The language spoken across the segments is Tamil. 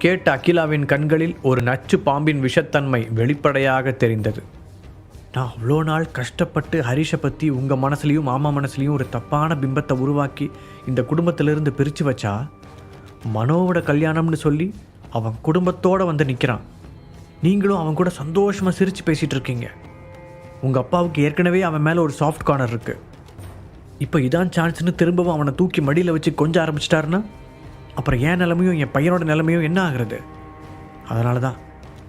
கேட்ட அகிலாவின் கண்களில் ஒரு நச்சு பாம்பின் விஷத்தன்மை வெளிப்படையாக தெரிந்தது. நான் அவ்வளோ நாள் கஷ்டப்பட்டு ஹரிஷை பற்றி உங்கள் மனசுலையும் மாமா மனசுலையும் ஒரு தப்பான பிம்பத்தை உருவாக்கி இந்த குடும்பத்திலிருந்து பிரித்து வச்சா, மனோவோட கல்யாணம்னு சொல்லி அவன் குடும்பத்தோடு வந்து நிற்கிறான். நீங்களும் அவன் கூட சந்தோஷமாக சிரித்து பேசிகிட்டு இருக்கீங்க. உங்கள் அப்பாவுக்கு ஏற்கனவே அவன் மேலே ஒரு சாஃப்ட் கார்னர் இருக்குது. இப்போ இதான் சான்ஸ்னு திரும்பவும் அவனை தூக்கி மடியில் வச்சு கொஞ்சம் ஆரம்பிச்சிட்டாருன்னா அப்புறம் என் நிலைமையும் என் பையனோட நிலைமையும் என்ன ஆகுறது? அதனால தான்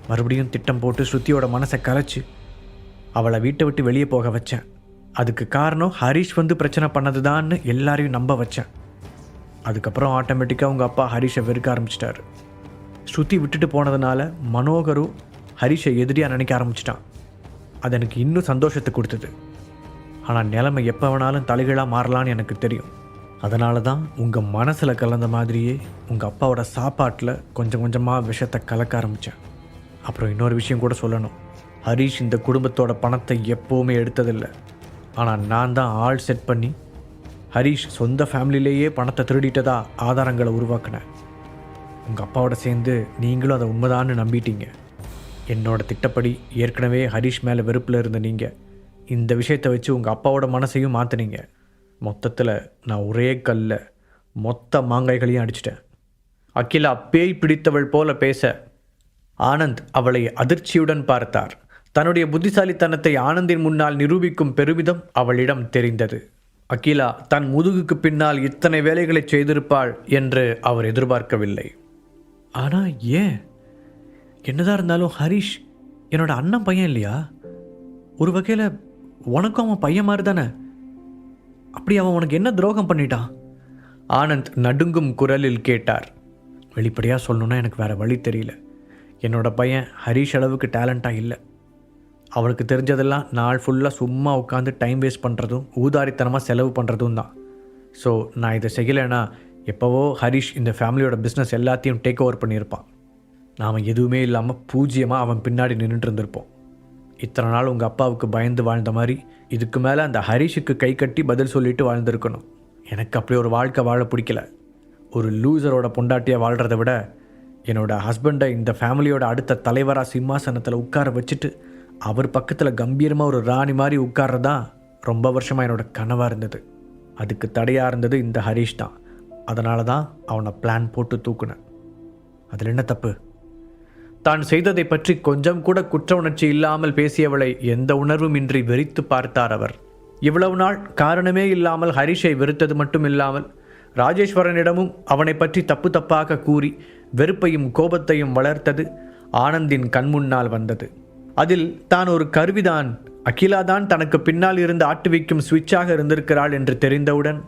மறுபடியும் திட்டம் போட்டு ஸ்ருதியோட மனசை கலைச்சி அவளை வீட்டை விட்டு வெளியே போக வச்சேன். அதுக்கு காரணம் ஹரிஷ் வந்து பிரச்சனை பண்ணது தான்னு எல்லாரையும் நம்ப வச்சேன். அதுக்கப்புறம் ஆட்டோமேட்டிக்காக உங்கள் அப்பா ஹரிஷை வெறுக்க ஆரம்பிச்சிட்டாரு. ஸ்ருதி விட்டுட்டு போனதுனால மனோகரும் ஹரிஷை எதிரியாக நினைக்க ஆரம்பிச்சிட்டான். அது எனக்கு இன்னும் சந்தோஷத்தை கொடுத்தது. ஆனால் நிலைமை எப்போ வேணாலும் தலைகீழாக மாறலான்னு எனக்கு தெரியும். அதனால தான் உங்கள் மனசில் கலந்த மாதிரியே உங்கள் அப்பாவோட சாப்பாட்டில் கொஞ்சம் கொஞ்சமாக விஷத்தை கலக்க ஆரம்பித்தேன். அப்புறம் இன்னொரு விஷயம் கூட சொல்லணும். ஹரிஷ் இந்த குடும்பத்தோட பணத்தை எப்போவுமே எடுத்ததில்லை. ஆனால் நான் தான் ஆள் செட் பண்ணி ஹரிஷ் சொந்த ஃபேமிலியிலேயே பணத்தை திருடிட்டதா ஆதாரங்களை உருவாக்கினேன். உங்கள் அப்பாவோட சேர்ந்து நீங்களும் அதை உண்மைதான்னு நம்பிட்டீங்க. என்னோட திட்டப்படி ஏற்கனவே ஹரிஷ் மேலே வெறுப்பில் இருந்த நீங்கள் இந்த விஷயத்தை வச்சு உங்கள் அப்பாவோட மனசையும் மாற்றினீங்க. மொத்தத்தில் நான் ஒரே கல்ல மொத்த மாங்காய்களையும் அடிச்சிட்டேன். அகிலா பேய் பிடித்தவள் போல பேச ஆனந்த் அவளை அதிர்ச்சியுடன் பார்த்தார். தன்னுடைய புத்திசாலித்தனத்தை ஆனந்தின் முன்னால் நிரூபிக்கும் பெருமிதம் அவளிடம் தெரிந்தது. அகிலா தன் முதுகுக்கு பின்னால் இத்தனை வேலைகளை செய்திருப்பாள் என்று அவர் எதிர்பார்க்கவில்லை. ஆனால் ஏன்? என்னதான் இருந்தாலும் ஹரிஷ் என்னோட அண்ணன் பையன் இல்லையா? ஒரு வகையில் உனக்கும் அவன் பையன் மாதிரி தானே. அப்படி அவன் உனக்கு என்ன துரோகம் பண்ணிட்டான்? ஆனந்த் நடுங்கும் குரலில் கேட்டார். வெளிப்படையாக சொல்லணுன்னா எனக்கு வேறு வழி தெரியல. என்னோட பையன் ஹரிஷ் அளவுக்கு டேலண்ட்டாக இல்லை. அவனுக்கு தெரிஞ்சதெல்லாம் நாள் ஃபுல்லாக சும்மா உட்காந்து டைம் வேஸ்ட் பண்ணுறதும் ஊதாரித்தனமாக செலவு பண்ணுறதும் தான். ஸோ நான் இதை செய்யலைன்னா எப்போவோ ஹரிஷ் இந்த ஃபேமிலியோட பிஸ்னஸ் எல்லாத்தையும் டேக் ஓவர் பண்ணியிருப்பான். நாம் எதுவுமே இல்லாமல் பூஜ்ஜியமாக அவன் பின்னாடி நின்றுட்டு இருந்திருப்போம். இத்தனை நாள் உங்கள் அப்பாவுக்கு பயந்து வாழ்ந்த மாதிரி இதுக்கு மேலே அந்த ஹரிஷுக்கு கை கட்டி பதில் சொல்லிட்டு வாழ்ந்துருக்கணும். எனக்கு அப்படி ஒரு வாழ்க்கை வாழ பிடிக்கல. ஒரு லூசரோட பொண்டாட்டியாக வாழ்கிறத விட என்னோடய ஹஸ்பண்டை இந்த ஃபேமிலியோட அடுத்த தலைவராக சிம்மாசனத்தில் உட்கார வச்சுட்டு அவர் பக்கத்தில் கம்பீரமாக ஒரு ராணி மாதிரி உட்கார்றதான் ரொம்ப வருஷமாக என்னோடய கனவாக இருந்தது. அதுக்கு தடையாக இருந்தது இந்த ஹரிஷ் தான். அதனால தான் அவனை பிளான் போட்டு தூக்குனேன். அதில் என்ன தப்பு? தான் செய்ததை பற்றி கொஞ்சம் கூட குற்ற உணர்ச்சி இல்லாமல் பேசியவளை எந்த உணர்வும் இன்றி வெறித்து பார்த்தார் அவர். இவ்வளவு நாள் காரணமே இல்லாமல் ஹரிஷை வெறுத்தது மட்டும் இல்லாமல் ராஜேஸ்வரனிடமும் அவனை பற்றி தப்பு தப்பாக கூறி வெறுப்பையும் கோபத்தையும் வளர்த்தது ஆனந்தின் கண்முன்னால் வந்தது. அதில் தான் ஒரு கருவிதான், அகிலாதான் தனக்கு பின்னால் இருந்து ஆட்டுவிக்கும் சுவிட்சாக இருந்திருக்கிறாள் என்று தெரிந்தவுடன்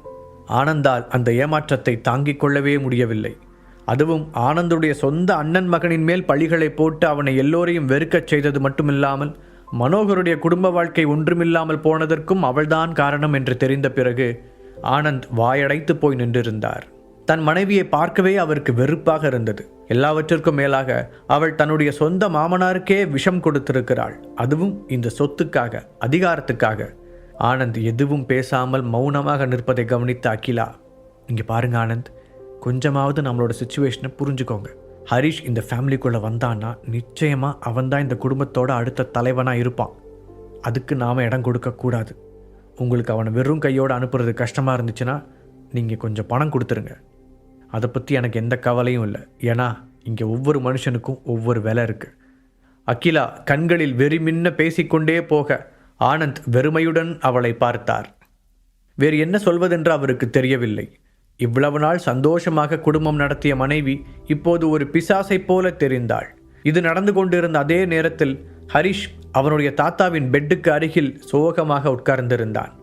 ஆனந்தால் அந்த ஏமாற்றத்தை தாங்கிக் கொள்ளவே முடியவில்லை. அதுவும் ஆனந்துடைய சொந்த அண்ணன் மகனின் மேல் பழிகளை போட்டு அவனை எல்லோரையும் வெறுக்கச் செய்தது மட்டுமில்லாமல் மனோகருடைய குடும்ப வாழ்க்கை ஒன்றுமில்லாமல் போனதற்கும் அவள்தான் காரணம் என்று தெரிந்த பிறகு ஆனந்த் வாயடைத்து போய் நின்றிருந்தார். தன் மனைவியை பார்க்கவே அவருக்கு வெறுப்பாக இருந்தது. எல்லாவற்றிற்கும் மேலாக அவள் தன்னுடைய சொந்த மாமனாருக்கே விஷம் கொடுத்திருக்கிறாள். அதுவும் இந்த சொத்துக்காக, அதிகாரத்துக்காக. ஆனந்த் எதுவும் பேசாமல் மௌனமாக நிற்பதை கவனித்த அகிலா, இங்கே பாருங்க ஆனந்த், கொஞ்சமாவது நம்மளோட சிச்சுவேஷனை புரிஞ்சுக்கோங்க. ஹரிஷ் இந்த ஃபேமிலிக்குள்ளே வந்தான்னா நிச்சயமாக அவன்தான் இந்த குடும்பத்தோட அடுத்த தலைவனாக இருப்பான். அதுக்கு நாம் இடம் கொடுக்கக்கூடாது. உங்களுக்கு அவனை வெறும் கையோடு அனுப்புறது கஷ்டமாக இருந்துச்சுன்னா நீங்கள் கொஞ்சம் பணம் கொடுத்துருங்க. அதை பற்றி எனக்கு எந்த கவலையும் இல்லை. ஏன்னா இங்கே ஒவ்வொரு மனுஷனுக்கும் ஒவ்வொரு விலை இருக்குது. அகிலா கண்களில் வெறிமின்ன பேசிக்கொண்டே போக ஆனந்த் வெறுமையுடன் அவளை பார்த்தார். வேறு என்ன சொல்வதென்று அவருக்கு தெரியவில்லை. இவ்வளவு நாள் சந்தோஷமாக குடும்பம் நடத்திய மனைவி இப்போது ஒரு பிசாசை போல தெரிந்தாள். இது நடந்து கொண்டிருந்த அதே நேரத்தில் ஹரிஷ் அவனுடைய தாத்தாவின் பெட்டுக்கு அருகில் சோகமாக உட்கார்ந்திருந்தான்.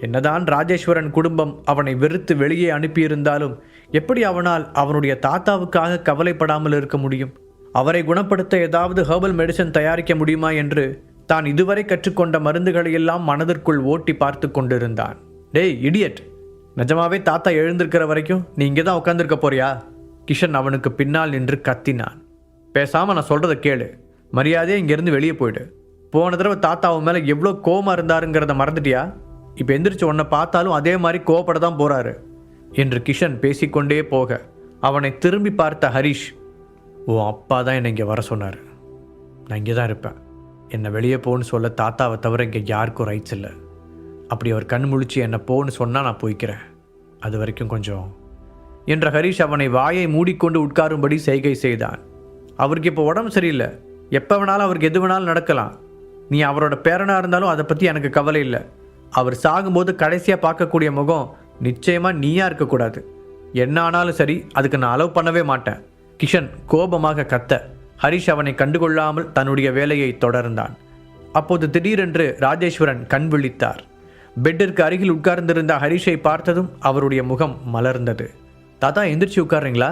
என்னதான் ராஜேஸ்வரன் குடும்பம் அவனை வெறுத்து வெளியே அனுப்பியிருந்தாலும் எப்படி அவனால் அவனுடைய தாத்தாவுக்காக கவலைப்படாமல் இருக்க முடியும்? அவரை குணப்படுத்த ஏதாவது ஹெர்பல் மெடிசன் தயாரிக்க முடியுமா என்று தான் இதுவரை கற்றுக்கொண்ட மருந்துகளை எல்லாம் மனதிற்குள் ஓட்டி பார்த்து கொண்டிருந்தான். டேய் இடியட், நிஜமாவே தாத்தா எழுந்திருக்கிற வரைக்கும் நீ இங்கே தான் உட்காந்துருக்க போறியா? கிஷன் அவனுக்கு பின்னால் நின்று கத்தினான். பேசாமல் நான் சொல்கிறத கேளு, மரியாதையே இங்கேருந்து வெளியே போயிடு. போன தடவை தாத்தாவும் மேலே எவ்வளோ கோபமாக இருந்தாருங்கிறத மறந்துட்டியா? இப்போ எந்திரிச்சு உன்னை பார்த்தாலும் அதே மாதிரி கோபப்பட தான் போகிறாரு என்று கிஷன் பேசிக்கொண்டே போக அவனை திரும்பி பார்த்த ஹரிஷ், உன் அப்பா தான் என்னை இங்கே வர சொன்னார். நான் இங்கே தான் இருப்பேன். என்னை வெளியே போன்னு சொல்ல தாத்தாவை தவிர இங்கே யாருக்கும் ரைட்ஸ் இல்லை. அப்படி அவர் கண் முழிச்சு என்னை போன்னு சொன்னால் நான் போய்க்கிறேன். அது வரைக்கும் கொஞ்சம் என்ற ஹரிஷ் அவனை வாயை மூடிக்கொண்டு உட்காரும்படி செய்கை செய்தான். அவருக்கு இப்போ உடம்பு சரியில்லை. எப்போ வேணாலும் அவருக்கு எது வேணாலும் நடக்கலாம். நீ அவரோட பேரனாக இருந்தாலும் அதை பற்றி எனக்கு கவலை இல்லை. அவர் சாகும்போது கடைசியாக பார்க்கக்கூடிய முகம் நிச்சயமாக நீயா இருக்கக்கூடாது. என்ன ஆனாலும் சரி, அதுக்கு நான் அலோவ் பண்ணவே மாட்டேன். கிஷன் கோபமாக கத்த ஹரிஷ் அவனை கண்டுகொள்ளாமல் தன்னுடைய வேலையை தொடர்ந்தான். அப்போது திடீரென்று ராஜேஸ்வரன் கண் விழித்தார். பெட்டிற்கு அருகில் உட்கார்ந்திருந்த ஹரிஷை பார்த்ததும் அவருடைய முகம் மலர்ந்தது. தாத்தா, எந்திரிச்சு உட்கார்றீங்களா?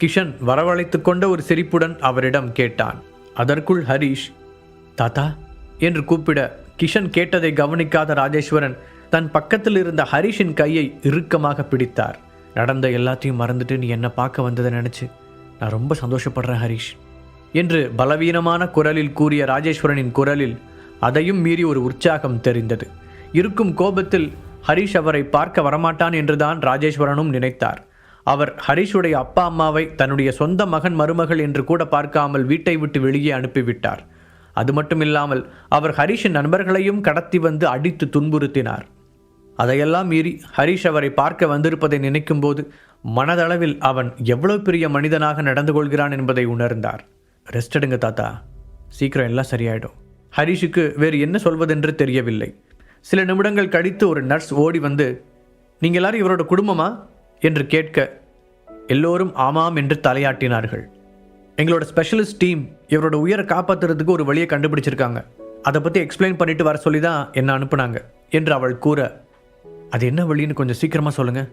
கிஷன் வரவழைத்து கொண்ட ஒரு சிரிப்புடன் அவரிடம் கேட்டான். அதற்குள் ஹரிஷ் தாத்தா என்று கூப்பிட கிஷன் கேட்டதை கவனிக்காத ராஜேஸ்வரன் தன் பக்கத்தில் இருந்த ஹரிஷின் கையை இறுக்கமாக பிடித்தார். நடந்த எல்லாத்தையும் மறந்துட்டு நீ என்ன பார்க்க வந்ததை நினச்சி நான் ரொம்ப சந்தோஷப்படுறேன் ஹரிஷ் என்று பலவீனமான குரலில் கூறிய ராஜேஸ்வரனின் குரலில் அதையும் மீறி ஒரு உற்சாகம் தெரிந்தது. இருக்கும் கோபத்தில் ஹரிஷ் அவரை பார்க்க வரமாட்டான் என்றுதான் ராஜேஸ்வரனும் நினைத்தார். அவர் ஹரிஷுடைய அப்பா அம்மாவை தன்னுடைய சொந்த மகன் மருமகள் என்று கூட பார்க்காமல் வீட்டை விட்டு வெளியே அனுப்பிவிட்டார். அது மட்டுமில்லாமல் அவர் ஹரிஷின் நண்பர்களையும் கடத்தி வந்து அடித்து துன்புறுத்தினார். அதையெல்லாம் மீறி ஹரிஷ் அவரை பார்க்க வந்திருப்பதை நினைக்கும் போது மனதளவில் அவன் எவ்வளவு பெரிய மனிதனாக நடந்து கொள்கிறான் என்பதை உணர்ந்தார். ரெஸ்ட் எடுங்க தாத்தா, சீக்கிரம் எல்லாம் சரியாயிடும். ஹரிஷுக்கு வேறு என்ன சொல்வதென்று தெரியவில்லை. சில நிமிடங்கள் கழித்து ஒரு நர்ஸ் ஓடி வந்து, நீங்கள் எல்லாரும் இவரோட குடும்பமா என்று கேட்க எல்லோரும் ஆமாம் என்று தலையாட்டினார்கள். எங்களோட ஸ்பெஷலிஸ்ட் டீம் இவரோட உயிரை காப்பாற்றுறதுக்கு ஒரு வழியை கண்டுபிடிச்சிருக்காங்க. அதை பற்றி எக்ஸ்பிளைன் பண்ணிட்டு வர சொல்லி தான் என்ன அனுப்புனாங்க என்று அவள் கூற, அது என்ன வழின்னு கொஞ்சம் சீக்கிரமாக சொல்லுங்கள்.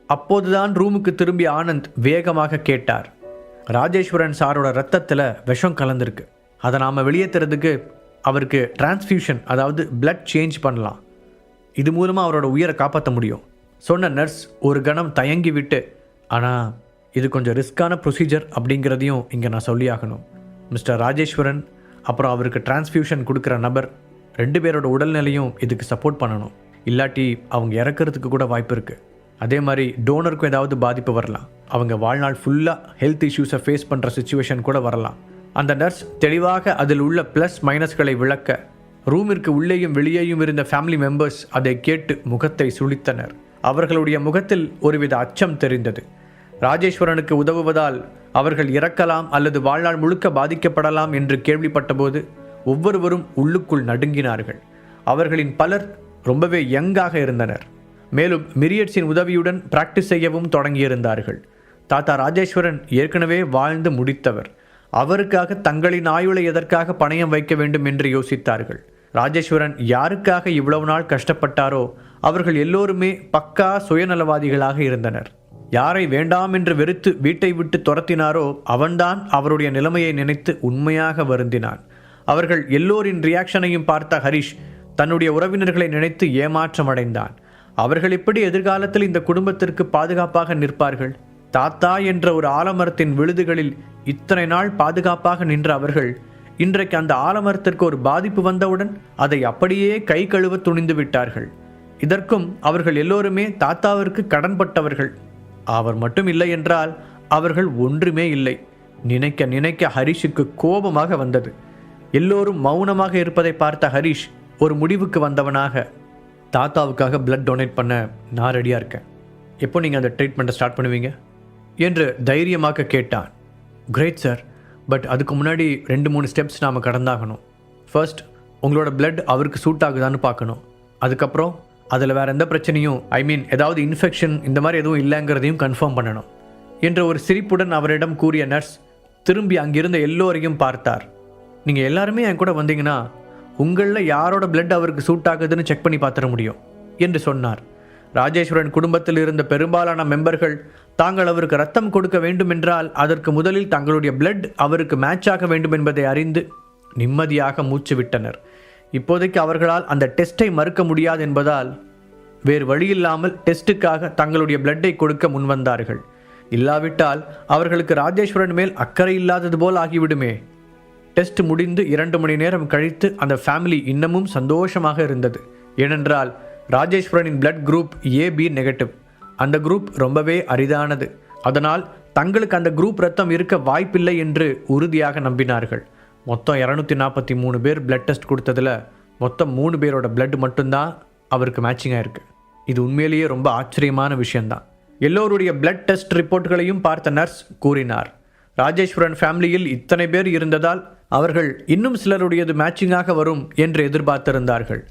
அப்போதுதான் ரூமுக்கு திரும்பிய ஆனந்த் வேகமாக கேட்டார், ராஜேஸ்வரன் சாரோட ரத்தத்தில் விஷம் கலந்துருக்கு. அதை நாம் வெளியேற்றுறதுக்கு அவருக்கு டிரான்ஸ்ஃபியூஷன், அதாவது பிளட் சேஞ்ச் பண்ணலாம். இது மூலமாக அவரோட உயிரை காப்பாற்ற முடியும் சொன்ன நர்ஸ் ஒரு கணம் தயங்கி விட்டு, ஆனால் இது கொஞ்சம் ரிஸ்கான ப்ரொசீஜர் அப்படிங்கிறதையும் இங்கே நான் சொல்லியாகணும். மிஸ்டர் ராஜேஸ்வரன் அப்புறம் அவருக்கு டிரான்ஸ்ஃபியூஷன் கொடுக்குற நபர் 2 பேரோட உடல்நிலையும் இதுக்கு சப்போர்ட் பண்ணணும். இல்லாட்டி அவங்க இறக்கிறதுக்கு கூட வாய்ப்பு இருக்குது. அதே மாதிரி டோனருக்கும் ஏதாவது பாதிப்பு வரலாம். அவங்க வாழ்நாள் ஃபுல்லாக ஹெல்த் இஷ்யூஸை ஃபேஸ் பண்ணுற சிச்சுவேஷன் கூட வரலாம். அந்த நர்ஸ் தெளிவாக அதில் உள்ள ப்ளஸ் மைனஸ்களை விளக்க ரூமிற்கு உள்ளேயும் வெளியேயும் இருந்த ஃபேமிலி மெம்பர்ஸ் அதை கேட்டு முகத்தை சுளித்தனர். அவர்களுடைய முகத்தில் ஒருவித அச்சம் தெரிந்தது. ராஜேஸ்வரனுக்கு உதவுவதால் அவர்கள் இறக்கலாம் அல்லது வாழ்நாள் முழுக்க பாதிக்கப்படலாம் என்று கேள்விப்பட்டபோது ஒவ்வொருவரும் உள்ளுக்குள் நடுங்கினார்கள். அவர்களின் பலர் ரொம்பவே யங்காக இருந்தனர். மேலும் மிரியட்ஸின் உதவியுடன் பிராக்டிஸ் செய்யவும் தொடங்கியிருந்தார்கள். தாத்தா ராஜேஸ்வரன் ஏற்கனவே வாழ்ந்து முடித்தவர். அவருக்காக தங்களின் ஆயுளை எதற்காக பணயம் வைக்க வேண்டும் என்று யோசித்தார்கள். ராஜேஸ்வரன் யாருக்காக இவ்வளவு நாள் கஷ்டப்பட்டாரோ அவர்கள் எல்லோருமே பக்கா சுயநலவாதிகளாக இருந்தனர். யாரை வேண்டாம் என்று வெறுத்து வீட்டை விட்டு துரத்தினாரோ அவன்தான் அவருடைய நிலைமையை நினைத்து உண்மையாக வருந்தினான். அவர்கள் எல்லோரின் ரியாக்ஷனையும் பார்த்த ஹரிஷ் தன்னுடைய உறவினர்களை நினைத்து ஏமாற்றம் அடைந்தான். அவர்கள் எப்படி எதிர்காலத்தில் இந்த குடும்பத்திற்கு பாதுகாப்பாக நிற்பார்கள்? தாத்தா என்ற ஒரு ஆலமரத்தின் விழுதுகளில் இத்தனை நாள் பாதுகாப்பாக நின்ற அவர்கள் இன்றைக்கு அந்த ஆலமரத்திற்கு ஒரு பாதிப்பு வந்தவுடன் அதை அப்படியே கை கழுவ துணிந்து விட்டார்கள். இதற்கும் அவர்கள் எல்லோருமே தாத்தாவிற்கு கடன்பட்டவர்கள். அவர் மட்டும் இல்லை என்றால் அவர்கள் ஒன்றுமே இல்லை. நினைக்க நினைக்க ஹரிஷுக்கு கோபமாக வந்தது. எல்லோரும் மௌனமாக இருப்பதை பார்த்த ஹரிஷ் ஒரு முடிவுக்கு வந்தவனாக, தாத்தாவுக்காக பிளட் டொனேட் பண்ண நான் ரெடியாக இருக்கேன். எப்போ நீங்கள் அந்த ட்ரீட்மெண்ட்டை ஸ்டார்ட் பண்ணுவீங்க என்று தைரியமாக கேட்டான். கிரேட் சார், பட் அதுக்கு முன்னாடி 2-3 ஸ்டெப்ஸ் நாம் கடந்தாகணும். ஃபர்ஸ்ட் உங்களோட பிளட் அவருக்கு சூட் ஆகுதான்னு பார்க்கணும். அதுக்கப்புறம் அதில் வேறு எந்த பிரச்சனையும், ஏதாவது இன்ஃபெக்ஷன் இந்த மாதிரி எதுவும் இல்லைங்கிறதையும் கன்ஃபார்ம் பண்ணணும் என்ற ஒரு சிரிப்புடன் அவரிடம் கூறிய நர்ஸ் திரும்பி அங்கிருந்த எல்லோரையும் பார்த்தார். நீங்கள் எல்லாருமே என் கூட வந்தீங்கன்னா உங்களில் யாரோட பிளட் அவருக்கு சூட் ஆகுதுன்னு செக் பண்ணி பார்த்துட முடியும் என்று சொன்னார். ராஜேஸ்வரன் குடும்பத்தில் இருந்த பெரும்பாலான மெம்பர்கள் தாங்கள் அவருக்கு ரத்தம் கொடுக்க வேண்டும் என்றால் அதற்கு முதலில் தங்களுடைய பிளட் அவருக்கு மேட்ச் ஆக வேண்டும் என்பதை அறிந்து நிம்மதியாக மூச்சு விட்டனர். இப்போதைக்கு அவர்களால் அந்த டெஸ்ட்டை மறுக்க முடியாது என்பதால் வேறு வழியில்லாமல் டெஸ்ட்டுக்காக தங்களுடைய பிளட்டை கொடுக்க முன்வந்தார்கள். இல்லாவிட்டால் அவர்களுக்கு ராஜேஸ்வரன் மேல் அக்கறை இல்லாதது போல் ஆகிவிடுமே. டெஸ்ட் முடிந்து 2 மணி நேரம் கழித்து அந்த ஃபேமிலி இன்னமும் சந்தோஷமாக இருந்தது. ஏனென்றால் ராஜேஸ்வரனின் பிளட் குரூப் AB நெகட்டிவ். அந்த குரூப் ரொம்பவே அரிதானது. அதனால் தங்களுக்கு அந்த குரூப் ரத்தம் இருக்க வாய்ப்பில்லை என்று உறுதியாக நம்பினார்கள். மொத்தம் 243 பேர் பிளட் டெஸ்ட் கொடுத்ததில் மொத்தம் 3 பேரோட பிளட் மட்டும்தான் அவருக்கு மேட்சிங்காக இருக்குது. இது உண்மையிலேயே ரொம்ப ஆச்சரியமான விஷயம்தான். எல்லோருடைய பிளட் டெஸ்ட் ரிப்போர்ட்களையும் பார்த்த நர்ஸ் கூறினார், ராஜேஸ்வரன் ஃபேமிலியில் இத்தனை பேர் இருந்ததால் அவர்கள் இன்னும் சிலருடையது மேட்சிங்காக வரும் என்று எதிர்பார்த்திருந்தார்கள்.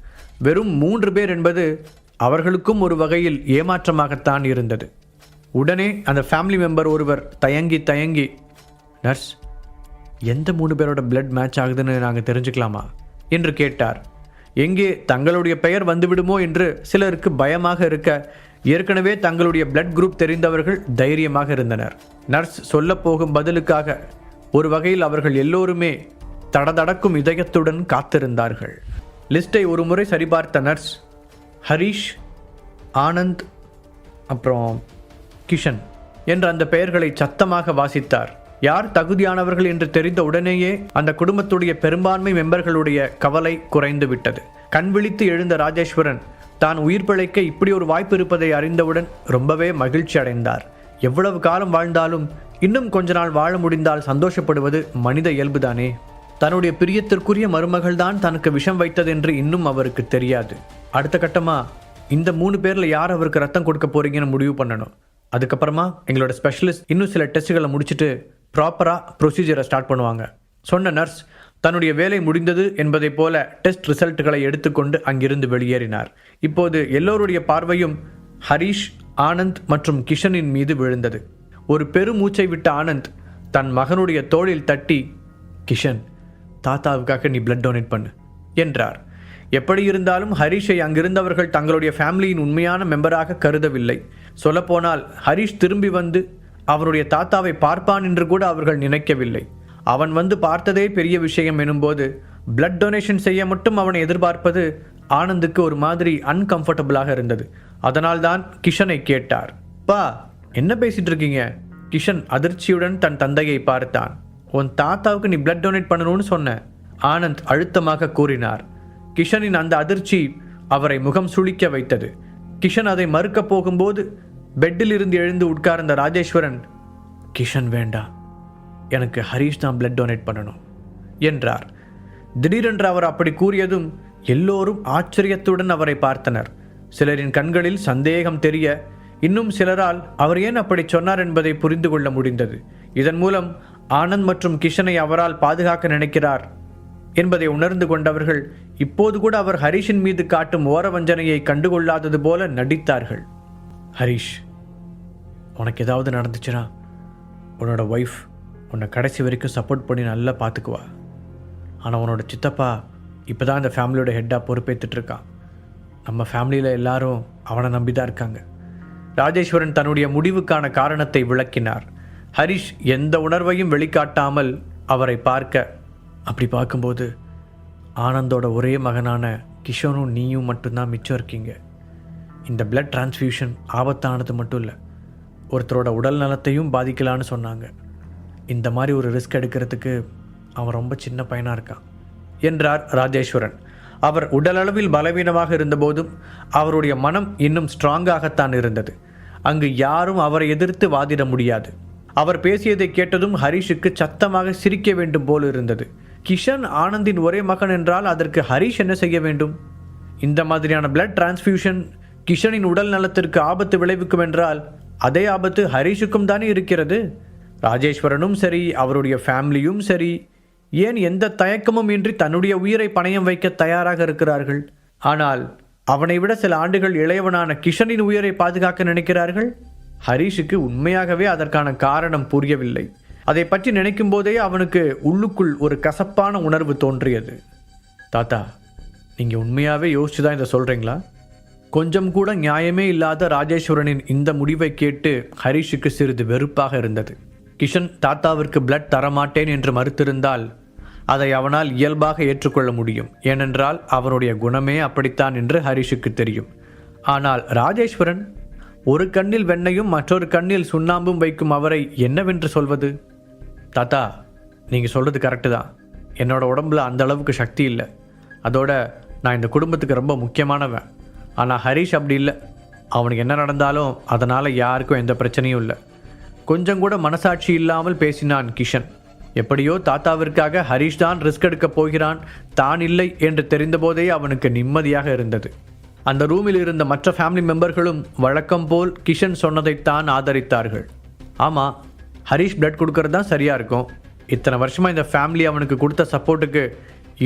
வெறும் 3 பேர் என்பது அவர்களுக்கும் ஒரு வகையில் ஏமாற்றமாகத்தான் இருந்தது. உடனே அந்த ஃபேமிலி மெம்பர் ஒருவர் தயங்கி நர்ஸ், எந்த 3 பேரோட பிளட் மேட்ச் ஆகுதுன்னு நாங்கள் தெரிஞ்சுக்கலாமா என்று கேட்டார். எங்கே தங்களுடைய பெயர் வந்துவிடுமோ என்று சிலருக்கு பயமாக இருக்க, ஏற்கனவே தங்களுடைய பிளட் குரூப் தெரிந்தவர்கள் தைரியமாக இருந்தனர். நர்ஸ் சொல்ல போகும் பதிலுக்காக ஒரு வகையில் அவர்கள் எல்லோருமே தடதடக்கும் இதயத்துடன் காத்திருந்தார்கள். லிஸ்ட்டை ஒரு முறை சரிபார்த்த நர்ஸ் ஹரிஷ், ஆனந்த், அப்புறம் கிஷன் என்ற அந்த பெயர்களை சத்தமாக வாசித்தார். யார் தகுதியானவர்கள் என்று தெரிந்த உடனேயே அந்த குடும்பத்துடைய பெரும்பான்மை மெம்பர்களுடைய கவலை குறைந்து விட்டது. கண் விழித்து எழுந்த ராஜேஸ்வரன் தான் உயிர் பிழைக்க இப்படி ஒரு வாய்ப்பு இருப்பதை அறிந்தவுடன் ரொம்பவே மகிழ்ச்சி அடைந்தார். எவ்வளவு காலம் வாழ்ந்தாலும் இன்னும் கொஞ்ச நாள் வாழ முடிந்தால் சந்தோஷப்படுவது மனித இயல்புதானே. தன்னுடைய பிரியத்திற்குரிய மருமகள் தான் தனக்கு விஷம் வைத்தது என்று இன்னும் அவருக்கு தெரியாது. அடுத்த கட்டமா இந்த 3 பேர்ல யார் அவருக்கு ரத்தம் கொடுக்க போறீங்கன்னு முடிவு பண்ணணும். அதுக்கப்புறமா எங்களோட ஸ்பெஷலிஸ்ட் இன்னும் சில டெஸ்ட்டுகளை முடிச்சுட்டு ப்ராப்பராக ப்ரொசீஜரை ஸ்டார்ட் பண்ணுவாங்க சொன்ன நர்ஸ் தன்னுடைய வேலை முடிந்தது என்பதை போல டெஸ்ட் ரிசல்ட்டுகளை எடுத்துக்கொண்டு அங்கிருந்து வெளியேறினார். இப்போது எல்லோருடைய பார்வையும் ஹரிஷ், ஆனந்த் மற்றும் கிஷனின் மீது விழுந்தது. ஒரு பெருமூச்சை விட்ட ஆனந்த் தன் மகனுடைய தோளில் தட்டி, கிஷன், தாத்தாவுக்காக நீ பிளட் டொனேட் பண்ணு என்றார். எப்படி இருந்தாலும் ஹரிஷை அங்கிருந்தவர்கள் தங்களுடைய ஃபேமிலியின் உண்மையான மெம்பராக கருதவில்லை. சொல்லப்போனால் ஹரிஷ் திரும்பி வந்து அவருடைய தாத்தாவை பார்ப்பான் என்று கூட அவர்கள் நினைக்கவில்லை. அவன் வந்து பார்த்ததே பெரிய விஷயம் எனும்போது பிளட் டொனேஷன் செய்ய மட்டும் அவனை எதிர்பார்ப்பது ஆனந்துக்கு ஒரு மாதிரி அன்கம்ஃபர்டபுளாக இருந்தது. அதனால்தான் கிஷனை கேட்டார். பா, என்ன பேசிட்டு இருக்கீங்க? கிஷன் அதிர்ச்சியுடன் தன் தந்தையை பார்த்தான். உன் தாத்தாவுக்கு நீ பிளட் டொனேட் பண்ணணும்னு சொன்ன, ஆனந்த் அழுத்தமாக கூறினார். கிஷனின் அந்த அதிர்ச்சி அவரை முகம் சுளிக்க வைத்தது. கிஷன் அதை மறுக்க போகும்போது பெட்டில் இருந்து எழுந்து உட்கார்ந்த ராஜேஸ்வரன், கிஷன் வேண்டாம், எனக்கு ஹரிஷ் தான் பிளட் டொனேட் பண்ணணும் என்றார். திடீரென்று அவர் அப்படி கூறியதும் எல்லோரும் ஆச்சரியத்துடன் அவரை பார்த்தனர். சிலரின் கண்களில் சந்தேகம் தெரிய, இன்னும் சிலரால் அவர் ஏன் அப்படி சொன்னார் என்பதை புரிந்து கொள்ள முடிந்தது. இதன் மூலம் ஆனந்த் மற்றும் கிஷனை அவரால் பாதுகாக்க நினைக்கிறார் என்பதை உணர்ந்து கொண்டவர்கள் இப்போது கூட அவர் ஹரிஷின் மீது காட்டும் ஓரவஞ்சனையை கண்டுகொள்ளாதது போல நடித்தார்கள். ஹரிஷ், உனக்கு ஏதாவது நடந்துச்சுன்னா உன்னோட ஒய்ஃப் உன்னை கடைசி வரைக்கும் சப்போர்ட் பண்ணி நல்லா பார்த்துக்குவா. ஆனால் உன்னோட சித்தப்பா இப்போ தான் இந்த ஃபேமிலியோட ஹெட்டாக பொறுப்பேற்றுட்ருக்கான். நம்ம ஃபேமிலியில் எல்லாரும் அவனை நம்பி தான் இருக்காங்க. ராஜேஸ்வரன் தன்னுடைய முடிவுக்கான காரணத்தை விளக்கினார். ஹரிஷ் எந்த உணர்வையும் வெளிக்காட்டாமல் அவரை பார்க்க, அப்படி பார்க்கும்போது ஆனந்தோட ஒரே மகனான கிஷோனும் நீயும் மட்டும்தான் மிச்சம் இருக்கீங்க. இந்த பிளட் டிரான்ஸ்ஃபியூஷன் ஆபத்தானது மட்டும் இல்லை, ஒருத்தரோட உடல் நலத்தையும் பாதிக்கலான்னு சொன்னாங்க. இந்த மாதிரி ஒரு ரிஸ்க் எடுக்கிறதுக்கு அவன் ரொம்ப சின்ன பையனாக இருக்கான் என்றார் ராஜேஸ்வரன். அவர் உடலளவில் பலவீனமாக இருந்தபோதும் அவருடைய மனம் இன்னும் ஸ்ட்ராங்காகத்தான் இருந்தது. அங்கு யாரும் அவரை எதிர்த்து வாதிட முடியாது. அவர் பேசியதை கேட்டதும் ஹரிஷுக்கு சத்தமாக சிரிக்க வேண்டும் போல் இருந்தது. கிஷன் ஆனந்தின் ஒரே மகன் என்றால் அதற்கு ஹரிஷ் என்ன செய்ய வேண்டும்? இந்த மாதிரியான பிளட் டிரான்ஸ்ஃபியூஷன் கிஷனின் உடல் நலத்திற்கு ஆபத்து விளைவிக்கும் என்றால் அதே ஆபத்து ஹரிஷுக்கும் தானே இருக்கிறது. ராஜேஸ்வரனும் சரி, அவருடைய ஃபேமிலியும் சரி, ஏன் எந்த தயக்கமும் இன்றி தன்னுடைய உயிரை பணயம் வைக்க தயாராக இருக்கிறார்கள். ஆனால் அவனை விட சில ஆண்டுகள் இளையவனான கிஷனின் உயிரை பாதுகாக்க நினைக்கிறார்கள். ஹரிஷுக்கு உண்மையாகவே அதற்கான காரணம் புரியவில்லை. அதை பற்றி நினைக்கும் போதே அவனுக்கு உள்ளுக்குள் ஒரு கசப்பான உணர்வு தோன்றியது. தாத்தா, நீங்கள் உண்மையாகவே யோசிச்சு தான் இதை சொல்கிறீங்களா? கொஞ்சம் கூட நியாயமே இல்லாத ராஜேஸ்வரனின் இந்த முடிவை கேட்டு ஹரிஷுக்கு சிறிது வெறுப்பாக இருந்தது. கிஷன் தாத்தாவிற்கு பிளட் தரமாட்டேன் என்று மறுத்திருந்தால் அதை அவனால் இயல்பாக ஏற்றுக்கொள்ள முடியும். ஏனென்றால் அவனுடைய குணமே அப்படித்தான் என்று ஹரிஷுக்கு தெரியும். ஆனால் ராஜேஸ்வரன் ஒரு கண்ணில் வெண்ணையும் மற்றொரு கண்ணில் சுண்ணாம்பும் வைக்கும் அவரை என்னவென்று சொல்வது? தாத்தா, நீங்கள் சொல்கிறது கரெக்டு தான். என்னோட உடம்புல அந்த அளவுக்கு சக்தி இல்லை. அதோட நான் இந்த குடும்பத்துக்கு ரொம்ப முக்கியமானவன். ஆனால் ஹரிஷ் அப்படி இல்லை. அவனுக்கு என்ன நடந்தாலும் அதனால் யாருக்கும் எந்த பிரச்சனையும் இல்லை. கொஞ்சம் கூட மனசாட்சி இல்லாமல் பேசினான் கிஷன். எப்படியோ தாத்தாவிற்காக ஹரிஷ் தான் ரிஸ்க் எடுக்கப் போகிறான், தான் இல்லை என்று தெரிந்தபோதே அவனுக்கு நிம்மதியாக இருந்தது. அந்த ரூமில் இருந்த மற்ற ஃபேமிலி மெம்பர்களும் வழக்கம் போல் கிஷன் சொன்னதைத்தான் ஆதரித்தார்கள். ஆமாம், ஹரிஷ் பிளட் கொடுக்கறது தான் சரியாக இருக்கும். இத்தனை வருஷமாக இந்த ஃபேமிலி அவனுக்கு கொடுத்த சப்போர்ட்டுக்கு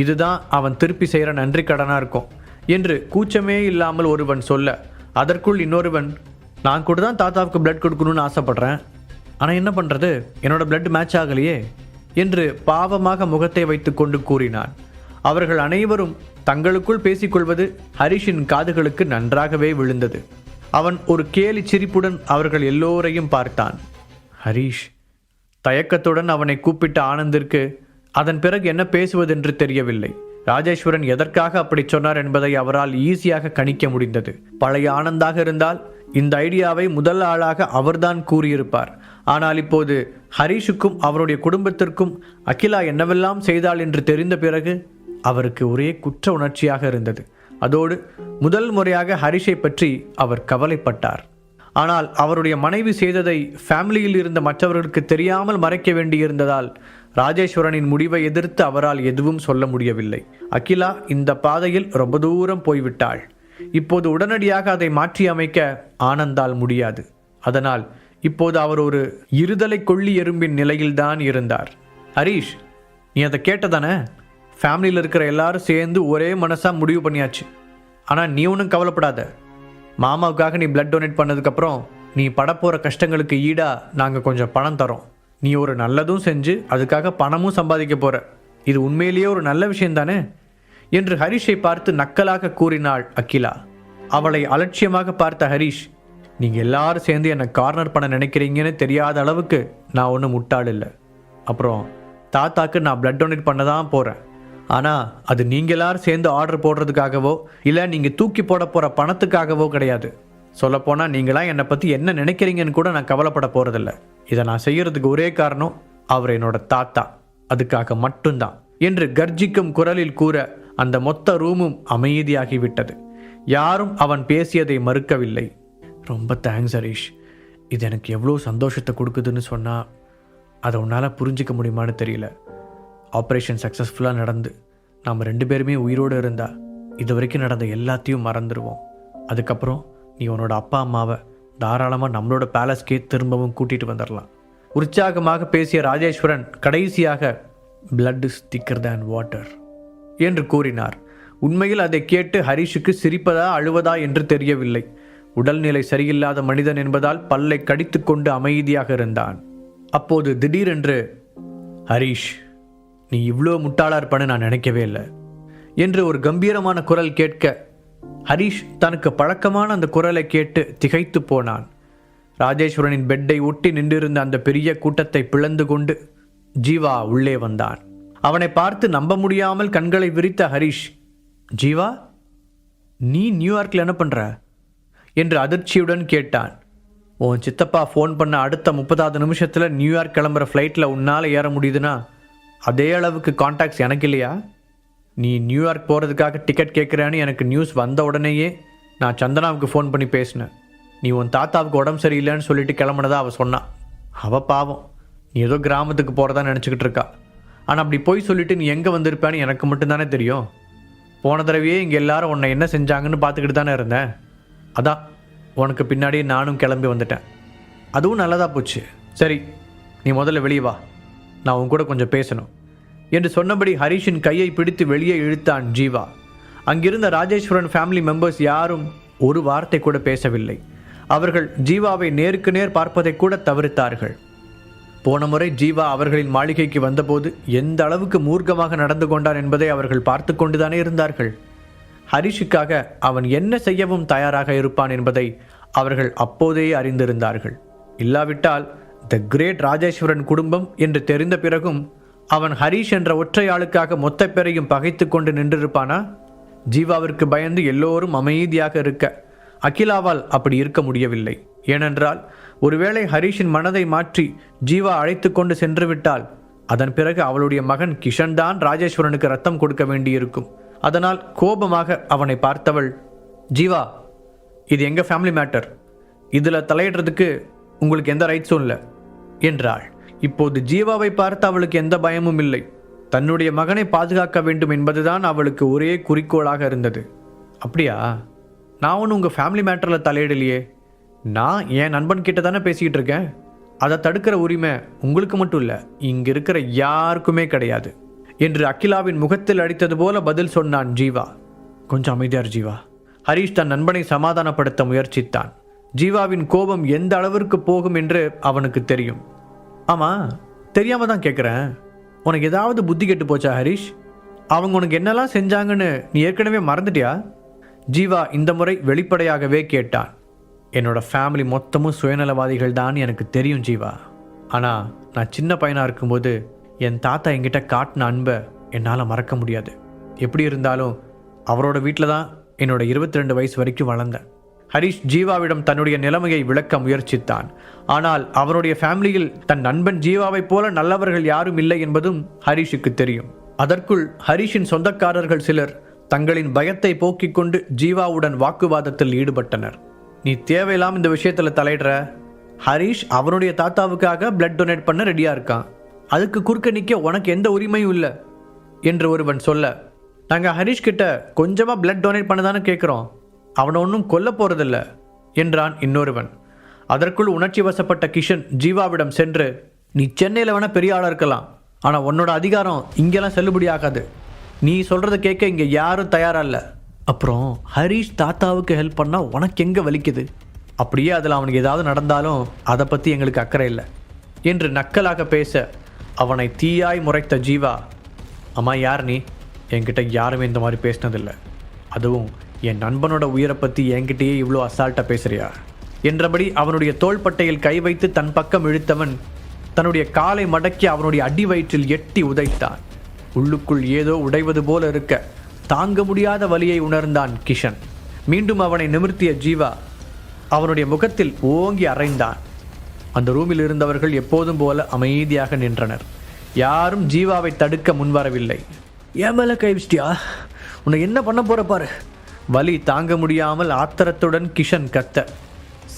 இதுதான் அவன் திருப்பி செய்கிற நன்றி கடனாக இருக்கும் என்று கூச்சமே இல்லாமல் ஒருவன் சொல்ல, அதற்குள் இன்னொருவன், நான் கூட தான் தாத்தாவுக்கு பிளட் கொடுக்கணும்னு ஆசைப்பட்றேன், ஆனால் என்ன பண்ணுறது, என்னோட பிளட் மேட்ச் ஆகலையே என்று பாவமாக முகத்தை வைத்து கொண்டு கூறினான். அவர்கள் அனைவரும் தங்களுக்குள் பேசிக்கொள்வது ஹரிஷின் காதுகளுக்கு நன்றாகவே விழுந்தது. அவன் ஒரு கேலி சிரிப்புடன் அவர்கள் எல்லோரையும் பார்த்தான். ஹரிஷ் தயக்கத்துடன் அவனை கூப்பிட்ட ஆனந்திற்கு அதன் பிறகு என்ன பேசுவதென்று தெரியவில்லை. ராஜேஸ்வரன் எதற்காக அப்படி சொன்னார் என்பதை அவரால் ஈஸியாக கணிக்க முடிந்தது. பழைய ஆனந்தாக இருந்தால் இந்த ஐடியாவை முதல் ஆளாக அவர்தான் கூறியிருப்பார். ஆனால் இப்போது ஹரிஷுக்கும் அவருடைய குடும்பத்திற்கும் அகிலா என்னவெல்லாம் செய்தாள் என்று தெரிந்த பிறகு அவருக்கு ஒரே குற்ற உணர்ச்சியாக இருந்தது. அதோடு முதல் முறையாக ஹரிஷை பற்றி அவர் கவலைப்பட்டார். ஆனால் அவருடைய மனைவி செய்ததை ஃபேமிலியில் இருந்த மற்றவர்களுக்கு தெரியாமல் மறைக்க வேண்டியிருந்ததால் ராஜேஸ்வரனின் முடிவை எதிர்த்து அவரால் எதுவும் சொல்ல முடியவில்லை. அகிலா இந்த பாதையில் ரொம்ப தூரம் போய்விட்டாள். இப்போது உடனடியாக அதை மாற்றி அமைக்க ஆனந்தால் முடியாது. அதனால் இப்போது அவர் ஒரு இருதலை கொள்ளி எறும்பின் நிலையில்தான் இருந்தார். ஹரிஷ், நீ அதை கேட்டதானே? ஃபேமிலியில் இருக்கிற எல்லாரும் சேர்ந்து ஒரே மனசாக முடிவு பண்ணியாச்சு. ஆனால் நீ ஒன்றும் கவலைப்படாத. மாமாவுக்காக நீ பிளட் டொனேட் பண்ணதுக்கப்புறம் நீ படப்போகிற கஷ்டங்களுக்கு ஈடாக நாங்கள் கொஞ்சம் பணம் தரோம். நீ ஒரு நல்லதும் செஞ்சு அதுக்காக பணமும் சம்பாதிக்க போகிற. இது உண்மையிலேயே ஒரு நல்ல விஷயம்தானே என்று ஹரிஷை பார்த்து நக்கலாக கூறினாள் அகிலா. அவளை அலட்சியமாக பார்த்த ஹரிஷ், நீங்கள் எல்லாரும் சேர்ந்து என்னை கார்னர் பண்ண நினைக்கிறீங்கன்னு தெரியாத அளவுக்கு நான் ஒன்றும் முட்டாள் இல்லை. அப்புறம் தாத்தாக்கு நான் பிளட் டொனேட் பண்ண தான் போகிறேன். ஆனால் அது நீங்கள் எல்லாரும் சேர்ந்து ஆர்டர் போடுறதுக்காகவோ இல்லை நீங்கள் தூக்கி போட போகிற பணத்துக்காகவோ கிடையாது. சொல்லப்போனால் நீங்களாம் என்னை பற்றி என்ன நினைக்கிறீங்கன்னு கூட நான் கவலைப்பட போகிறதில்ல. இதை நான் செய்யறதுக்கு ஒரே காரணம் அவர் என்னோட தாத்தா, அதுக்காக மட்டும்தான் என்று கர்ஜிக்கும் குரலில் கூற அந்த மொத்த ரூமும் அமைதியாகிவிட்டது. யாரும் அவன் பேசியதை மறுக்கவில்லை. ரொம்ப தேங்க்ஸ் ஹரிஷ், இது எனக்கு எவ்வளோ சந்தோஷத்தை கொடுக்குதுன்னு சொன்னால் அதை உன்னால் புரிஞ்சிக்க முடியுமான்னு தெரியல. ஆப்ரேஷன் சக்ஸஸ்ஃபுல்லாக நடந்து நாம் 2 பேருமே உயிரோடு இருந்தால் இது வரைக்கும் நடந்த எல்லாத்தையும் மறந்துடுவோம். அதுக்கப்புறம் நீ உன்னோட அப்பா அம்மாவை தாராளமாக நம்மளோட பேலஸ்கே திரும்பவும் கூட்டிகிட்டு வந்துடலாம். உற்சாகமாக பேசிய ராஜேஸ்வரன் கடைசியாக பிளட் இஸ் திக்கர் தேன் வாட்டர் என்று கூறினார். உண்மையில் அதை கேட்டு ஹரிஷுக்கு சிரிப்பதா அழுவதா என்று தெரியவில்லை. உடல்நிலை சரியில்லாத மனிதன் என்பதால் பல்லை கடித்து கொண்டு அமைதியாக இருந்தான். அப்போது திடீரென்று, ஹரிஷ், நீ இவ்வளோ முட்டாளா இருப்பான்னு நான் நினைக்கவே இல்லை என்று ஒரு கம்பீரமான குரல் கேட்க ஹரிஷ் தனக்கு பழக்கமான அந்த குரலை கேட்டு திகைத்து போனான். ராஜேஸ்வரனின் பெட்டை ஒட்டி நின்றிருந்த அந்த பெரிய கூட்டத்தை பிளந்து கொண்டு ஜீவா உள்ளே வந்தான். அவனை பார்த்து நம்ப முடியாமல் கண்களை விரித்த ஹரிஷ், ஜீவா, நீ நியூயார்க்கில் என்ன பண்ணுற என்று அதிர்ச்சியுடன் கேட்டான். உன் சித்தப்பா ஃபோன் பண்ண அடுத்த 30வது நிமிஷத்தில் நியூயார்க் கிளம்புற ஃப்ளைட்டில் உன்னால் ஏற முடியுதுன்னா அதே அளவுக்கு கான்டாக்ட்ஸ் எனக்கு இல்லையா? நீ நியூயார்க் போகிறதுக்காக டிக்கெட் கேட்குறான்னு எனக்கு நியூஸ் வந்த உடனேயே நான் சந்தனாவுக்கு ஃபோன் பண்ணி பேசினேன். நீ உன் தாத்தாவுக்கு உடம்பு சரியில்லைன்னு சொல்லிட்டு கிளம்புனதா அவள் சொன்னான். அவள் பாவம், நீ ஏதோ கிராமத்துக்கு போகிறதா நினச்சிக்கிட்டு இருக்கா. ஆனால் அப்படி போய் சொல்லிவிட்டு நீ எங்கே வந்திருப்பான்னு எனக்கு மட்டும்தானே தெரியும். போன தடவையே இங்கே எல்லாரும் உன்னை என்ன செஞ்சாங்கன்னு பார்த்துக்கிட்டு தானே இருந்தேன். அதான் உனக்கு பின்னாடியே நானும் கிளம்பி வந்துட்டேன். அதுவும் நல்லதாக போச்சு. சரி, நீ முதல்ல வெளியே வா, நான் உன் கூட கொஞ்சம் பேசணும் என்று சொன்னபடி ஹரிஷின் கையை பிடித்து வெளியே இழுத்தான் ஜீவா. அங்கிருந்த ராஜேஸ்வரன் ஃபேமிலி மெம்பர்ஸ் யாரும் ஒரு வார்த்தை கூட பேசவில்லை. அவர்கள் ஜீவாவை நேருக்கு நேர் பார்ப்பதை கூட தவிர்த்தார்கள். போன முறை ஜீவா அவர்களின் மாளிகைக்கு வந்தபோது எந்த அளவுக்கு மூர்க்கமாக நடந்து கொண்டான் என்பதை அவர்கள் பார்த்து கொண்டுதானே இருந்தார்கள். ஹரிஷுக்காக அவன் என்ன செய்யவும் தயாராக இருப்பான் என்பதை அவர்கள் அப்போதே அறிந்திருந்தார்கள். இல்லாவிட்டால் த கிரேட் ராஜேஸ்வரன் குடும்பம் என்று தெரிந்த பிறகும் அவன் ஹரிஷ் என்ற ஒற்றையாளுக்காக மொத்த பேரையும் பகைத்து கொண்டு நின்றிருப்பானா? ஜீவாவிற்கு பயந்து எல்லோரும் அமைதியாக இருக்க அகிலாவால் அப்படி இருக்க முடியவில்லை. ஏனென்றால் ஒருவேளை ஹரிஷின் மனதை மாற்றி ஜீவா அழைத்து கொண்டு சென்று விட்டால் அதன் பிறகு அவளுடைய மகன் கிஷன் தான் ராஜேஸ்வரனுக்கு ரத்தம் கொடுக்க வேண்டியிருக்கும். அதனால் கோபமாக அவனை பார்த்தவள், ஜீவா, இது எங்கள் ஃபேமிலி மேட்டர், இதில் தலையிடுறதுக்கு உங்களுக்கு எந்த ரைட்ஸும் இல்லை. என்றாள். இப்போது ஜீவாவை பார்த்து அவளுக்கு எந்த பயமும் இல்லை. தன்னுடைய மகனை பாதுகாக்க வேண்டும் என்பதுதான் அவளுக்கு ஒரே குறிக்கோளாக இருந்தது. அப்படியா? நான் ஒன்று உங்கள் ஃபேமிலி மேட்டரில் தலையிடலையே. நான் என் நண்பன் கிட்ட தானே பேசிக்கிட்டு இருக்கேன். அதை தடுக்கிற உரிமை உங்களுக்கு மட்டும் இல்லை, இங்கே இருக்கிற யாருக்குமே கிடையாது என்று அகிலாவின் முகத்தில் அடித்தது போல பதில் சொன்னான் ஜீவா. கொஞ்சம் அமைதியார் ஜீவா. ஹரிஷ் தன் நண்பனை சமாதானப்படுத்த முயற்சித்தான். ஜீவாவின் கோபம் எந்த அளவிற்கு போகும் என்று அவனுக்கு தெரியும். ஆமாம், தெரியாமல் தான் கேட்குறேன். உனக்கு ஏதாவது புத்தி கெட்டு போச்சா ஹரிஷ்? அவங்க உனக்கு என்னெல்லாம் செஞ்சாங்கன்னு நீ ஏற்கனவே மறந்துட்டியா? ஜீவா இந்த முறை வெளிப்படையாகவே கேட்டான். என்னோட ஃபேமிலி மொத்தமும் சுயநலவாதிகள் தான் எனக்கு தெரியும் ஜீவா. ஆனால் நான் சின்ன பையனாக இருக்கும்போது என் தாத்தா என்கிட்ட காட்டின அன்பை என்னால் மறக்க முடியாது. எப்படி இருந்தாலும் அவரோட வீட்டில் தான் என்னோட 22 வயசு வரைக்கும் வளர்ந்தேன். ஹரிஷ் ஜீவாவிடம் தன்னுடைய நிலைமையை விளக்க முயற்சித்தான். ஆனால் அவனுடைய ஃபேமிலியில் தன் நண்பன் ஜீவாவைப் போல நல்லவர்கள் யாரும் இல்லை என்பதும் ஹரிஷுக்கு தெரியும். அதற்குள் ஹரிஷின் சொந்தக்காரர்கள் சிலர் தங்களின் பயத்தை போக்கிக் கொண்டு ஜீவாவுடன் வாக்குவாதத்தில் ஈடுபட்டனர். நீ தேவையில்லாம இந்த விஷயத்தில் தலையிடுற. ஹரிஷ் அவனுடைய தாத்தாவுக்காக பிளட் டொனேட் பண்ண ரெடியாக இருக்கான். அதுக்கு குறுக்க நிற்க உனக்கு எந்த உரிமையும் இல்லை என்று ஒருவன் சொல்ல, நாங்கள் ஹரிஷ் கிட்ட கொஞ்சமாக பிளட் டொனேட் பண்ண தானே கேட்குறோம், அவனை ஒன்றும் கொல்ல போகிறதில்ல என்றான் இன்னொருவன். அதற்குள் உணர்ச்சி வசப்பட்ட கிஷன் ஜீவாவிடம் சென்று, நீ சென்னையில் வேணால் பெரிய ஆளாக இருக்கலாம், ஆனால் உன்னோட அதிகாரம் இங்கெல்லாம் செல்லுபடி ஆகாது. நீ சொல்கிறத கேட்க இங்கே யாரும் தயாராக இல்லை. அப்புறம் ஹரிஷ் தாத்தாவுக்கு ஹெல்ப் பண்ணால் உனக்கு எங்கே வலிக்குது? அப்படியே அதில் அவனுக்கு ஏதாவது நடந்தாலும் அதை பற்றி எங்களுக்கு அக்கறை இல்லை என்று நக்கலாக பேச அவனை தீயாய் முறைத்த ஜீவா, அம்மா யார் நீ? என்கிட்ட யாருமே இந்த மாதிரி பேசினதில்லை. அதுவும் என் நண்பனோட உயிரை பற்றி என்கிட்டயே இவ்வளோ அசால்ட்டாக பேசுறியா என்றபடி அவனுடைய தோள்பட்டையில் கை வைத்து தன் பக்கம் இழுத்தவன் தன்னுடைய காலை மடக்கி அவனுடைய அடி வயிற்றில் எட்டி உதைத்தான். உள்ளுக்குள் ஏதோ உடைவது போல இருக்க தாங்க முடியாத வலியை உணர்ந்தான் கிஷன். மீண்டும் அவனை நிமிர்த்திய ஜீவா அவனுடைய முகத்தில் ஓங்கி அறைந்தான். அந்த ரூமில் இருந்தவர்கள் எப்போதும் போல அமைதியாக நின்றனர். யாரும் ஜீவாவை தடுக்க முன்வரவில்லை. ஏன் மேலே கை வச்சிட்டியா? உன்னை என்ன பண்ண போற பாரு. வலி தாங்க முடியாமல் ஆத்திரத்துடன் கிஷன் கத்த,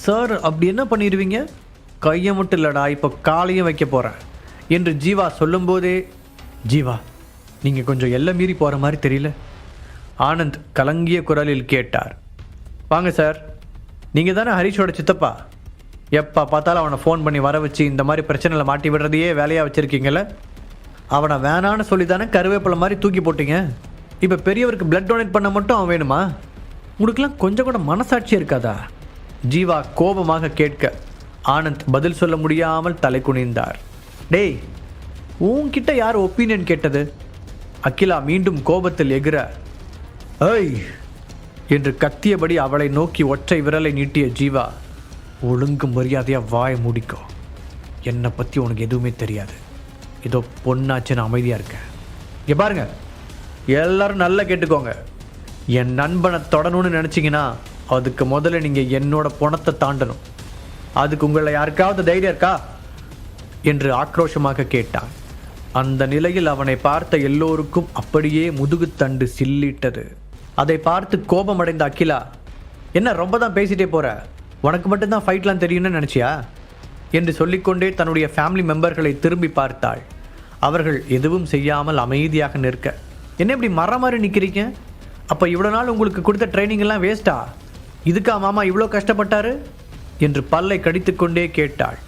சார் அப்படி என்ன பண்ணிடுவீங்க? கையை மட்டும் இல்லடா, இப்போ காலையும் வைக்க போகிறேன் என்று ஜீவா சொல்லும்போதே, ஜீவா நீங்கள் கொஞ்சம் எல்லை மீறி போகிற மாதிரி தெரியல, ஆனந்த் கலங்கிய குரலில் கேட்டார். வாங்க சார், நீங்கள் தானே ஹரிஷோட சித்தப்பா? எப்போ பார்த்தாலும் அவனை ஃபோன் பண்ணி வர வச்சு இந்த மாதிரி பிரச்சனையில் மாட்டி விடுறதையே வேலையாக வச்சுருக்கீங்கள? அவனை வேணான்னு சொல்லி தானே கருவேப்பிலை மாதிரி தூக்கி போட்டீங்க. இப்போ பெரியவருக்கு பிளட் டொனேட் பண்ண மட்டும் அவன் வேணுமா? உங்களுக்கெல்லாம் கொஞ்சம் கூட மனசாட்சி இருக்காதா? ஜீவா கோபமாக கேட்க ஆனந்த் பதில் சொல்ல முடியாமல் தலை குனிந்தார். டேய், உன்கிட்ட யார் ஒப்பீனியன் கேட்டது? அகிலா மீண்டும் கோபத்தில் எகிற, ஏய் என்று கத்தியபடி அவளை நோக்கி ஒற்றை விரலை நீட்டிய ஜீவா, ஒழுங்கு மரியாதையாக வாய் முடிக்கோ. என்னை பற்றி உனக்கு எதுவுமே தெரியாது. ஏதோ பொண்ணாச்சுன்னு அமைதியாக இருக்கேன். இங்கே பாருங்க, எல்லாரும் நல்லா கேட்டுக்கோங்க. என் நண்பனை தொடணும்னு நினச்சிங்கன்னா அதுக்கு முதல்ல நீங்கள் என்னோட பணத்தை தாண்டணும். அதுக்கு உங்களை யாருக்காவது தைரியம் இருக்கா என்று ஆக்ரோஷமாக கேட்டான். அந்த நிலையில் அவனை பார்த்த எல்லோருக்கும் அப்படியே முதுகுத்தண்டு சில்லிட்டது. அதை பார்த்து கோபமடைந்த அகிலா, என்ன ரொம்ப தான் பேசிட்டே போற, உனக்கு மட்டும்தான் ஃபைட்லாம் தெரியும்னு நினச்சியா என்று சொல்லிக்கொண்டே தன்னுடைய ஃபேமிலி மெம்பர்களை திரும்பி பார்த்தாள். அவர்கள் எதுவும் செய்யாமல் அமைதியாக நிற்க, என்ன இப்படி மர மாதிரி நிற்கிறீங்க? அப்போ இவ்வளோ நாள் உங்களுக்கு கொடுத்த ட்ரைனிங் எல்லாம் வேஸ்ட்டா? இதுக்கா மாமா இவ்வளோ கஷ்டப்பட்டாரு என்று பல்லை கடித்துக்கொண்டே கேட்டாள்.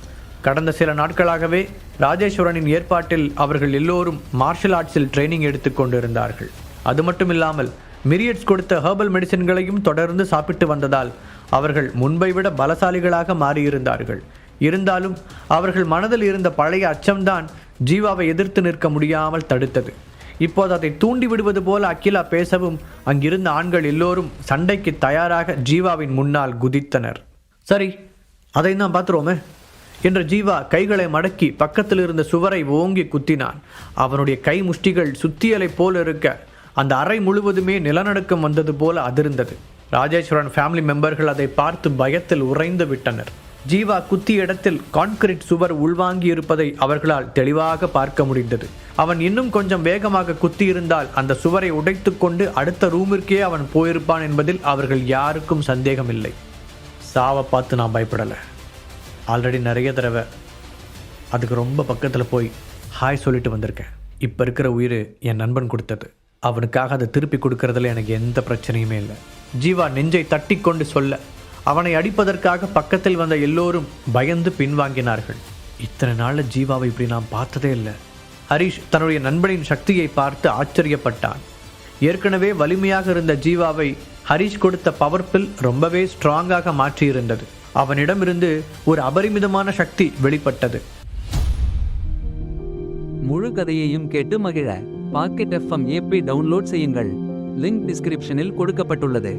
கடந்த சில நாட்களாகவே ராஜேஸ்வரனின் ஏற்பாட்டில் அவர்கள் எல்லோரும் மார்ஷல் ஆர்ட்ஸில் ட்ரைனிங் எடுத்துக்கொண்டு இருந்தார்கள். அது மட்டும் இல்லாமல் மிரியட்ஸ் கொடுத்த ஹெர்பல் மெடிசின்களையும் தொடர்ந்து சாப்பிட்டு வந்ததால் அவர்கள் முன்பை விட பலசாலிகளாக மாறியிருந்தார்கள். இருந்தாலும் அவர்கள் மனதில் இருந்த பழைய அச்சம்தான் ஜீவாவை எதிர்த்து நிற்க முடியாமல் தடுத்தது. இப்போது அதை தூண்டி விடுவது போல அகிலா பேசவும் அங்கிருந்த ஆண்கள் எல்லோரும் சண்டைக்கு தயாராக ஜீவாவின் முன்னால் குதித்தனர். சரி, அதை தான் பார்த்துருவோமே என்ற ஜீவா கைகளை மடக்கி பக்கத்தில் இருந்த சுவரை ஓங்கி குத்தினான். அவனுடைய கை முஷ்டிகள் சுத்தியலை போல் இருக்க அந்த அறை முழுவதுமே நிலநடுக்கம் வந்தது போல அதிர்ந்தது. ராஜேஸ்வரன் ஃபேமிலி மெம்பர்கள் அதை பார்த்து பயத்தில் உறைந்து விட்டனர். ஜீவா குத்திய இடத்தில் கான்கிரீட் சுவர் உள்வாங்கி இருப்பதை அவர்களால் தெளிவாக பார்க்க முடிந்தது. அவன் இன்னும் கொஞ்சம் வேகமாக குத்தியிருந்தால் அந்த சுவரை உடைத்து கொண்டு அடுத்த ரூமிற்கே அவன் போயிருப்பான் என்பதில் அவர்கள் யாருக்கும் சந்தேகமில்லை. சாவை பார்த்து நான் பயப்படலை. ஆல்ரெடி நிறைய தடவை அதுக்கு ரொம்ப பக்கத்தில் போய் ஹாய் சொல்லிட்டு வந்திருக்கேன். இப்போ இருக்கிற உயிர் என் நண்பன் கொடுத்தது. அவனுக்காக அதை திருப்பி கொடுக்கறதுல எனக்கு எந்த பிரச்சனையுமே இல்லை. ஜீவா நெஞ்சை தட்டி கொண்டு சொல்ல, அவனை அடிப்பதற்காக பக்கத்தில் வந்த எல்லோரும் பயந்து பின்வாங்கினார்கள். இத்தனை நாளில் ஜீவாவை இப்படி நான் பார்த்ததே இல்லை. ஹரிஷ் தன்னுடைய நண்பனின் சக்தியை பார்த்து ஆச்சரியப்பட்டான். ஏற்கனவே வலிமையாக இருந்த ஜீவாவை ஹரிஷ் கொடுத்த பவர் பில் ரொம்பவே ஸ்ட்ராங்காக மாற்றியிருந்தது. அவனிடமிருந்து ஒரு அபரிமிதமான சக்தி வெளிப்பட்டது. முழு கதையையும் கேட்டு மகிழ பாக்கெட் FM ஆப்பை டவுன்லோட் செய்யுங்கள். லிங்க் டிஸ்கிரிப்ஷனில் கொடுக்கப்பட்டுள்ளது.